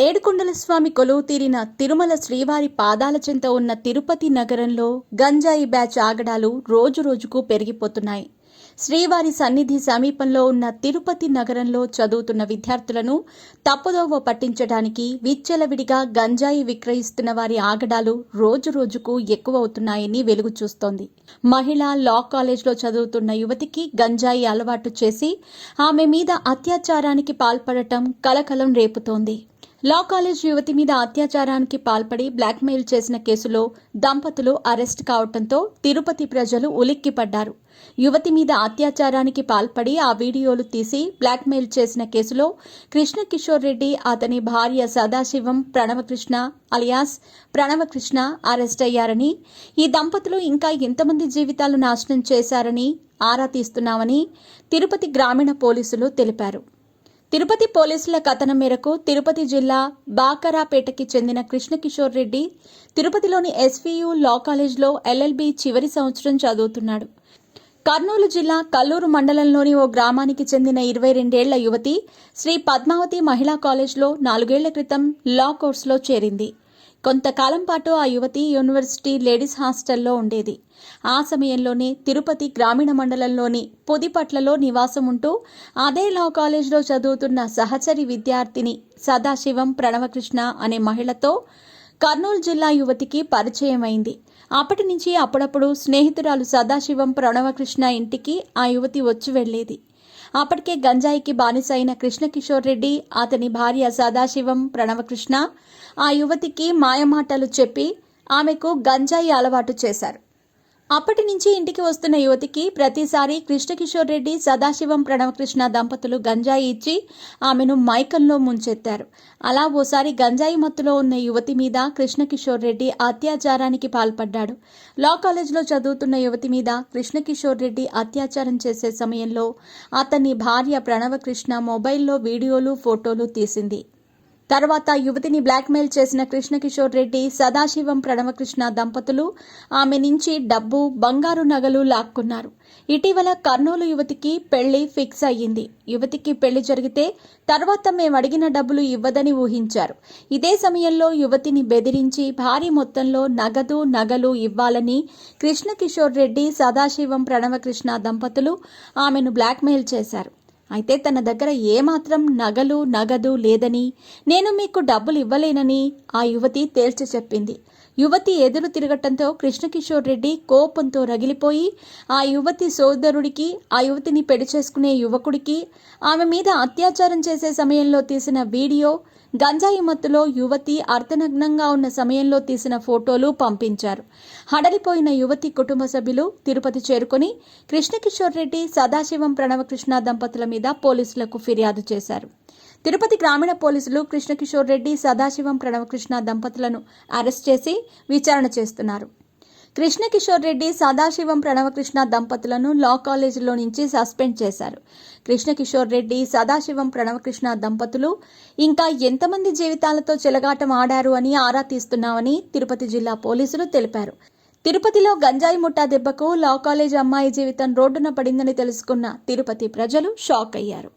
ఏడుకొండల స్వామి కొలువు తీరిన తిరుమల శ్రీవారి పాదాల చెంత ఉన్న తిరుపతి నగరంలో గంజాయి బ్యాచ్ ఆగడాలు రోజురోజుకు పెరిగిపోతున్నాయి. శ్రీవారి సన్నిధి సమీపంలో ఉన్న తిరుపతి నగరంలో చదువుతున్న విద్యార్థులను తప్పుదోవ పట్టించడానికి విచ్చలవిడిగా గంజాయి విక్రయిస్తున్న వారి ఆగడాలు రోజురోజుకు ఎక్కువవుతున్నాయని వెలుగు చూస్తోంది. మహిళ లా కాలేజ్లో చదువుతున్న యువతికి గంజాయి అలవాటు చేసి ఆమె మీద అత్యాచారానికి పాల్పడటం కలకలం రేపుతోంది. లా కాలేజ్ యువతి మీద అత్యాచారానికి పాల్పడి బ్లాక్మెయిల్ చేసిన కేసులో దంపతులు అరెస్ట్ కావడంతో తిరుపతి ప్రజలు ఉలిక్కిపడ్డారు. యువతి మీద అత్యాచారానికి పాల్పడి ఆ వీడియోలు తీసి బ్లాక్మెయిల్ చేసిన కేసులో కృష్ణ కిషోర్ రెడ్డి, అతని భార్య సదాశివం ప్రణవకృష్ణ అలియాస్ ప్రణవకృష్ణ అరెస్ట్ అయ్యారని, ఈ దంపతులు ఇంకా ఎంతమంది జీవితాలు నాశనం చేశారని ఆరా తీస్తున్నామని తిరుపతి గ్రామీణ పోలీసులు తెలిపారు. తిరుపతి పోలీసుల కథనం మేరకు తిరుపతి జిల్లా బాకరాపేటకి చెందిన కృష్ణ కిషోర్ రెడ్డి తిరుపతిలోని ఎస్వీయు లా కాలేజ్లో LLB చివరి సంవత్సరం చదువుతున్నాడు. కర్నూలు జిల్లా కల్లూరు మండలంలోని ఓ గ్రామానికి చెందిన 22 ఏళ్ల యువతి శ్రీ పద్మావతి మహిళా కాలేజ్లో 4 ఏళ్ల క్రితం లా కోర్సులో చేరింది. కొంతకాలం పాటు ఆ యువతి యూనివర్సిటీ లేడీస్ హాస్టల్లో ఉండేది. ఆ సమయంలోనే తిరుపతి గ్రామీణ మండలంలోని పుదిపట్లలో నివాసం ఉంటూ అదే లా కాలేజ్లో చదువుతున్న సహచరి విద్యార్థిని సదాశివం ప్రణవకృష్ణ అనే మహిళతో కర్నూలు జిల్లా యువతికి పరిచయం అయింది. అప్పటి నుంచి అప్పుడప్పుడు స్నేహితురాలు సదాశివం ప్రణవకృష్ణ ఇంటికి ఆ యువతి వచ్చి వెళ్లేది. అప్పటికే గంజాయికి బానిస అయిన కృష్ణ కిషోర్ రెడ్డి, అతని భార్య సదాశివం ప్రణవకృష్ణ ఆ యువతికి మాయమాటలు చెప్పి ఆమెకు గంజాయి అలవాటు చేశారు. అప్పటి నుంచి ఇంటికి వస్తున్న యువతికి ప్రతిసారి కృష్ణ కిషోర్ రెడ్డి, సదాశివం ప్రణవకృష్ణ దంపతులు గంజాయి ఇచ్చి ఆమెను మైకంలో ముంచెత్తారు. అలా ఓసారి గంజాయి మత్తులో ఉన్న యువతి మీద కృష్ణ కిషోర్ రెడ్డి అత్యాచారానికి పాల్పడ్డాడు. లా కాలేజ్లో చదువుతున్న యువతి మీద కృష్ణ కిషోర్ రెడ్డి అత్యాచారం చేసే సమయంలో అతని భార్య ప్రణవకృష్ణ మొబైల్లో వీడియోలు, ఫోటోలు తీసింది. తర్వాత యువతిని బ్లాక్మెయిల్ చేసిన కృష్ణ కిషోర్ రెడ్డి, సదాశివం ప్రణవకృష్ణ దంపతులు ఆమె నుంచి డబ్బు, బంగారు నగలు లాక్కున్నారు. ఇటీవల కర్నూలు యువతికి పెళ్లి ఫిక్స్ అయ్యింది. యువతికి పెళ్లి జరిగితే తర్వాత మేము అడిగిన డబ్బులు ఇవ్వదని ఊహించారు. ఇదే సమయంలో యువతిని బెదిరించి భారీ మొత్తంలో నగలు ఇవ్వాలని కృష్ణ కిషోర్ రెడ్డి, సదాశివం ప్రణవకృష్ణ దంపతులు ఆమెను బ్లాక్మెయిల్ చేశారు. అయితే తన దగ్గర ఏమాత్రం నగదు లేదని, నేను మీకు డబ్బులు ఇవ్వలేనని ఆ యువతి తేల్చి చెప్పింది. యువతి ఎదురు తిరగటంతో కృష్ణ కిషోర్ రెడ్డి కోపంతో రగిలిపోయి ఆ యువతి సోదరుడికి, ఆ యువతిని పెళ్లి చేసుకునే యువకుడికి ఆమె మీద అత్యాచారం చేసే సమయంలో తీసిన వీడియో, గంజాయి మత్తులో యువతి అర్ధనగ్నంగా ఉన్న సమయంలో తీసిన ఫోటోలు పంపించారు. హడలిపోయిన యువతి కుటుంబ సభ్యులు తిరుపతి చేరుకొని కృష్ణ కిషోర్ రెడ్డి, సదాశివం ప్రణవకృష్ణ దంపతుల మీద పోలీసులకు ఫిర్యాదు చేశారు. తిరుపతి గ్రామీణ పోలీసులు కృష్ణ కిషోర్ రెడ్డి, సదాశివం ప్రణవకృష్ణ దంపతులను అరెస్ట్ చేసి విచారణ చేస్తున్నారు. కృష్ణ కిషోర్ రెడ్డి, సదాశివం ప్రణవకృష్ణ దంపతులను లా కాలేజీలో నుంచి సస్పెండ్ చేశారు. కృష్ణ కిషోర్ రెడ్డి, సదాశివం ప్రణవకృష్ణ దంపతులు ఇంకా ఎంతమంది జీవితాలతో చెలగాటం ఆడారు అని ఆరా తీస్తున్నామని తిరుపతి జిల్లా పోలీసులు తెలిపారు. తిరుపతిలో గంజాయి ముఠా దెబ్బకు లా కాలేజ్ అమ్మాయి జీవితం రోడ్డున పడిందని తెలుసుకున్న తిరుపతి ప్రజలు షాక్ అయ్యారు.